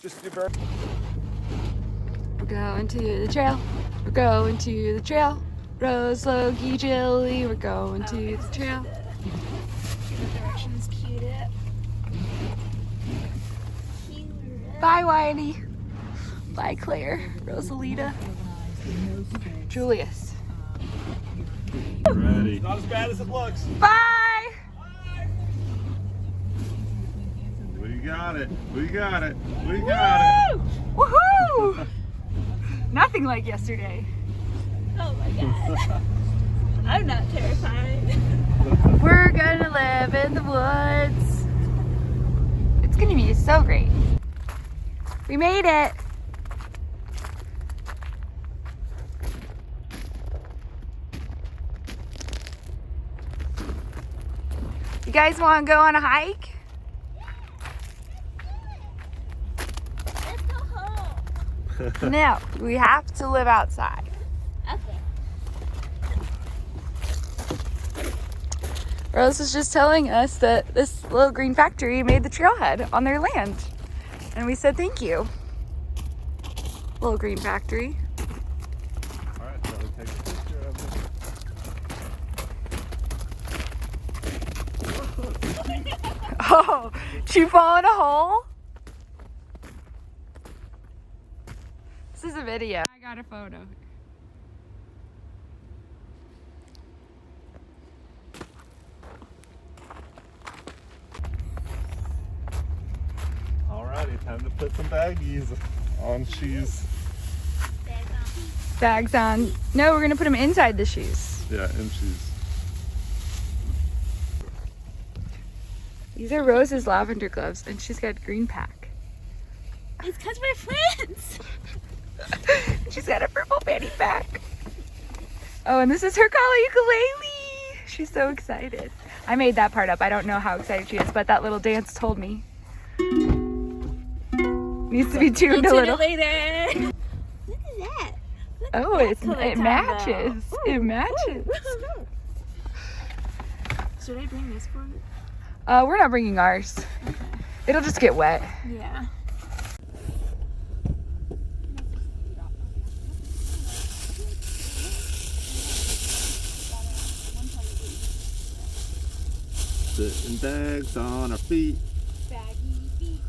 Just do bird. We're going to the trail. We're going to the trail. Rose, Logie, Jilly. We're going to the trail. The directions cued it. Bye, Whitey. Bye, Claire. Rosalita. Julius. Ready. Not as bad as it looks. Bye! We got it. We got it. We got it. Woohoo! Nothing like yesterday. Oh my god. I'm not terrified. We're gonna live in the woods. It's gonna be so great. We made it. You guys want to go on a hike? Let's go home. No, we have to live outside. Okay. Rose was just telling us that this little green factory made the trailhead on their land. And we said thank you. Little green factory. Alright, so take a picture of it. Oh, did you fall in a hole? This is a video. I got a photo. Alrighty, time to put some baggies on shoes. Bags on. No, we're gonna put them inside the shoes. Yeah, in shoes. These are Rose's lavender gloves, and she's got green pack. It's because we're friends. She's got a purple fanny pack. Oh, and this is her Kala ukulele. She's so excited. I made that part up. I don't know how excited she is, but that little dance told me. Needs to be tuned a little. Later. Look at that. Oh, it matches. It matches. Should I bring this for you? We're not bringing ours. It'll just get wet. Yeah. Putting bags on our feet. Baggy feet.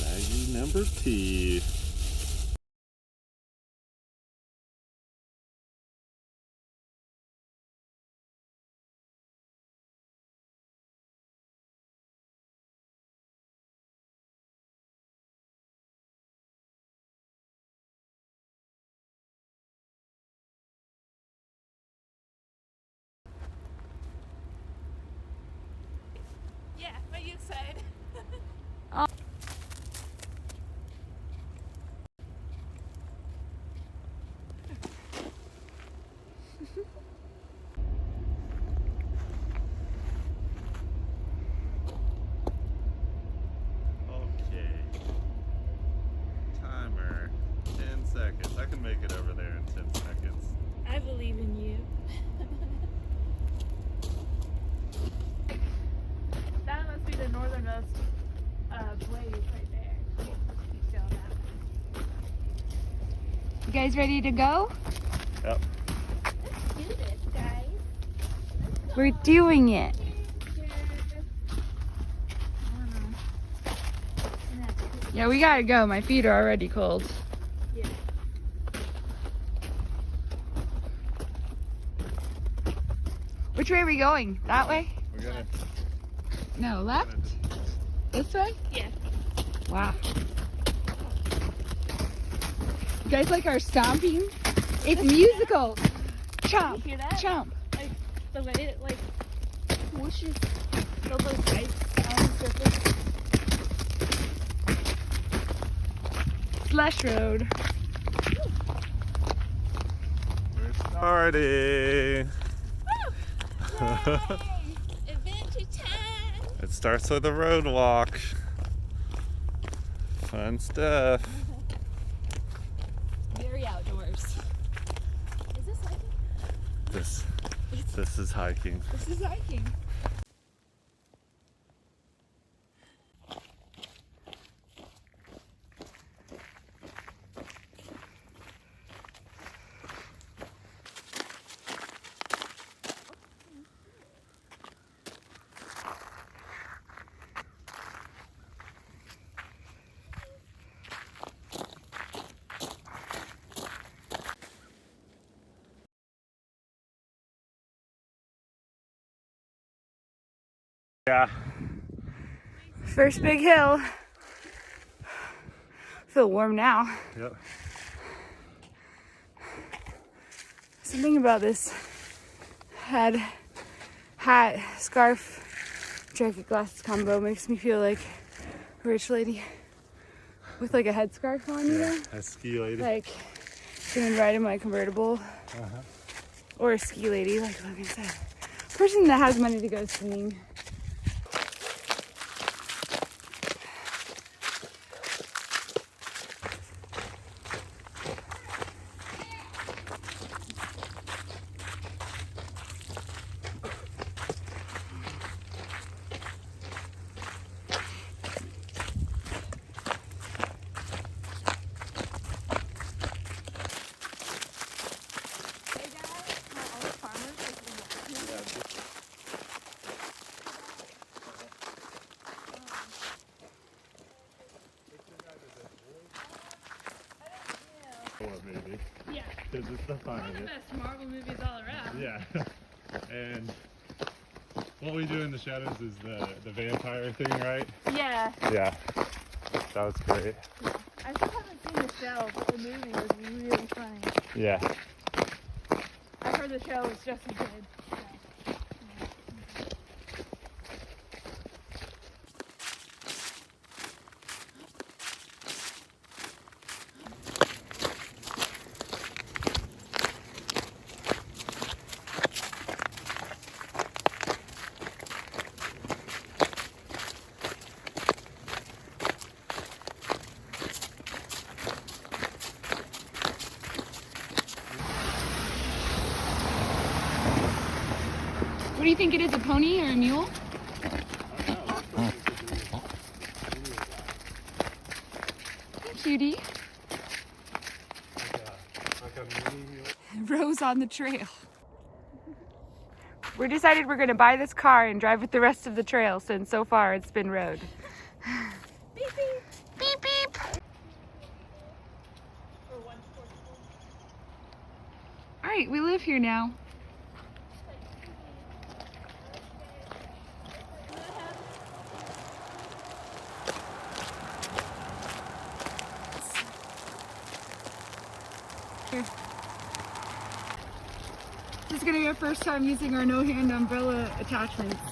Baggie number T. Yeah, what you said. Okay. Timer. 10 seconds. I can make it over there in 10 seconds. I believe in you. That must be the northernmost blaze right there. You feel that? You guys ready to go? Yep. Let's do this, guys. We're doing it. Yeah, we gotta go. My feet are already cold. Yeah. Which way are we going? That way? We're gonna. No, left? This way? Yeah. Wow. You guys like our stomping? It's musical. Chomp, You hear that? chomp. Like the way it like whooshes those ice on the surface. Slush road. We're starting. Yay! Adventure It starts with a road walk. Fun stuff. Very outdoors. Is this hiking? This is hiking. This is hiking. Yeah. First big hill. Feel warm now. Yep. Something about this hat, scarf, jacket, glasses combo makes me feel like a rich lady with like a headscarf on, you know? A ski lady. Like gonna ride in my convertible. Or a ski lady, like Logan said. Person that has money to go skiing. Maybe. Yeah. Because it's the fun One of of the it. best Marvel movies all around. Yeah. And what we do in the shadows is the vampire thing, right? Yeah. Yeah. That was great. I still haven't seen the show, but the movie was really funny. Yeah. I've heard the show was just as good. What do you think it is, a pony or a mule? Hey, cutie. Rose on the trail. We decided we're gonna buy this car and drive it the rest of the trail since so far it's been road. Beep beep. Beep beep. All right, we live here now. Here. This is gonna be our first time using our no-hand umbrella attachments.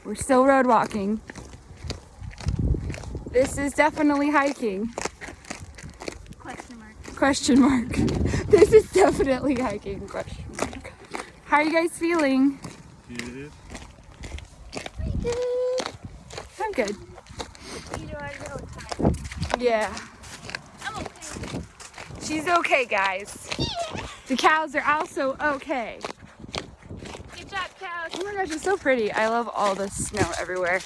We're still road walking. This is definitely hiking. Question mark. Question mark. This is definitely hiking. Question mark. How are you guys feeling? Good. Pretty good. I'm good. You know, I know it's tired. Yeah. I'm okay. She's okay, guys. The cows are also okay. Good job, cows. Oh my gosh, it's so pretty. I love all the snow everywhere.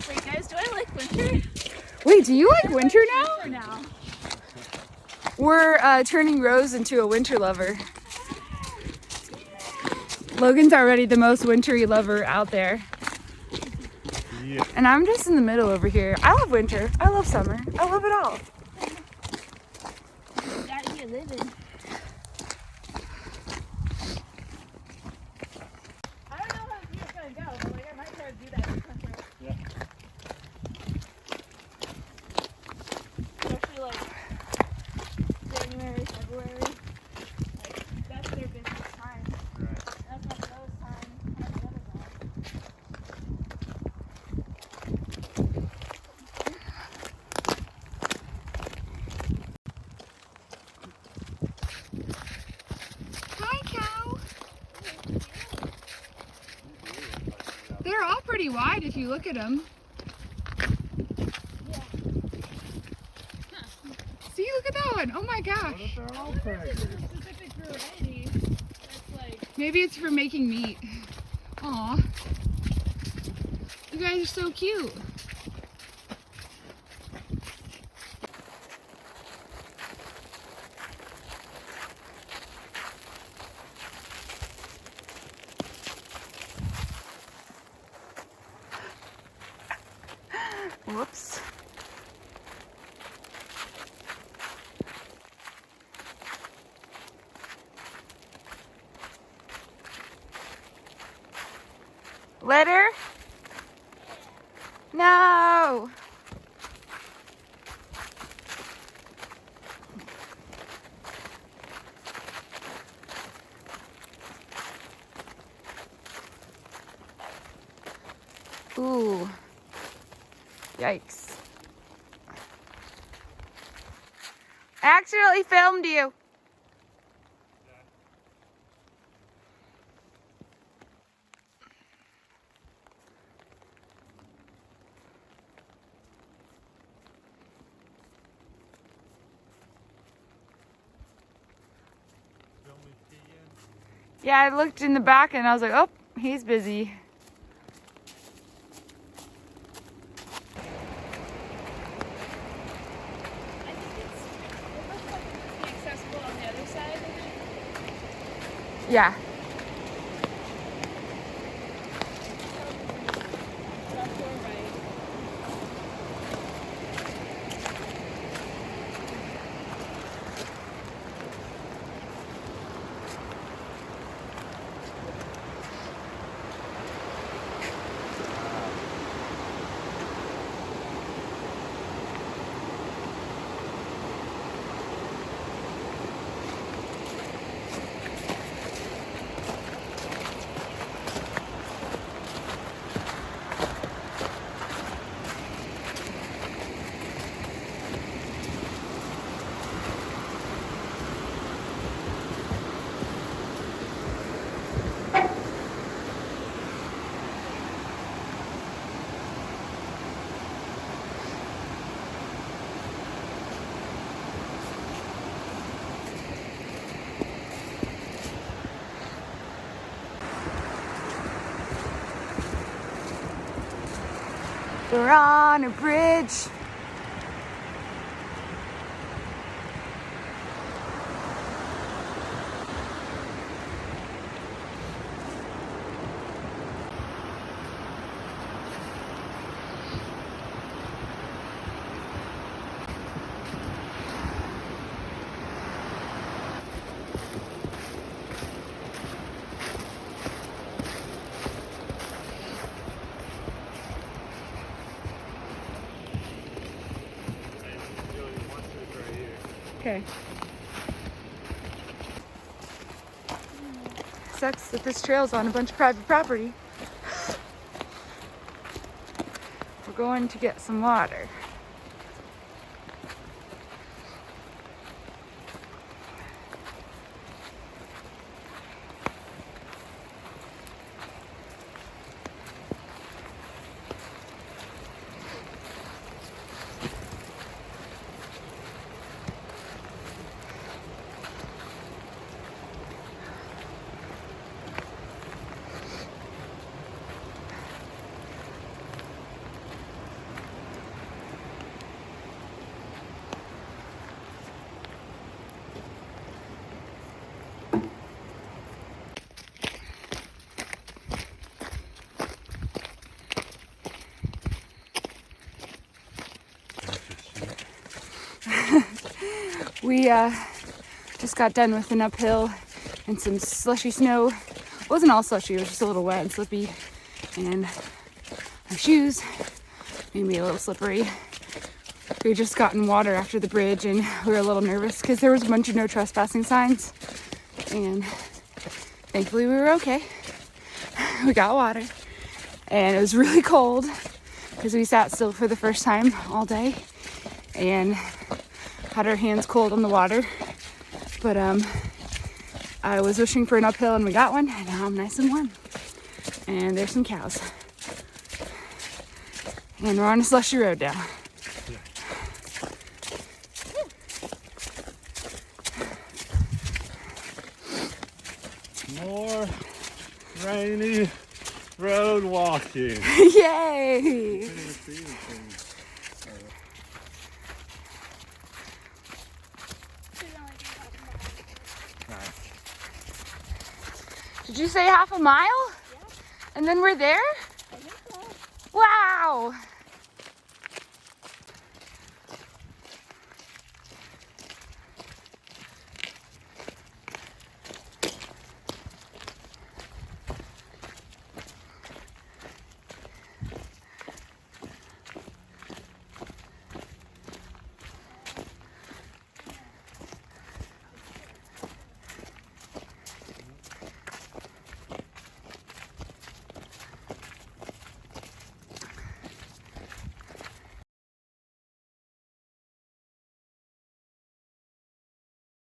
Wait, guys, do I like winter? Wait, do you like winter now? For now. We're turning Rose into a winter lover. Logan's already the most wintry lover out there. Yeah. And I'm just in the middle over here. I love winter. I love summer. I love it all. Out here living. I don't know how this year's gonna go, but like I might try to do that this winter. Yeah. if you look at them. Yeah. See, look at that one. Oh my gosh. What if they're all There's a pregnant? specific variety that's like, Maybe it's for making meat. Aw. You guys are so cute. Whoops. Litter? No. Ooh. Yikes. I accidentally filmed you. Yeah, I looked in the back and I was like, oh, he's busy. I think it looks like it would be accessible on the other side. Yeah. Left or right. We're on a bridge. Okay. Sucks that this trail's on a bunch of private property. We're going to get some water. We just got done with an uphill and some slushy snow. It wasn't all slushy, it was just a little wet and slippy. And my shoes made me a little slippery. We had just gotten water after the bridge and we were a little nervous because there was a bunch of no trespassing signs. And thankfully we were okay. We got water. And it was really cold because we sat still for the first time all day and had our hands cold on the water. But I was wishing for an uphill and we got one, and now I'm nice and warm. And there's some cows. And we're on a slushy road now. More rainy road walking. Yay! Did you say half a mile? Yeah. And then we're there? I think so. Wow!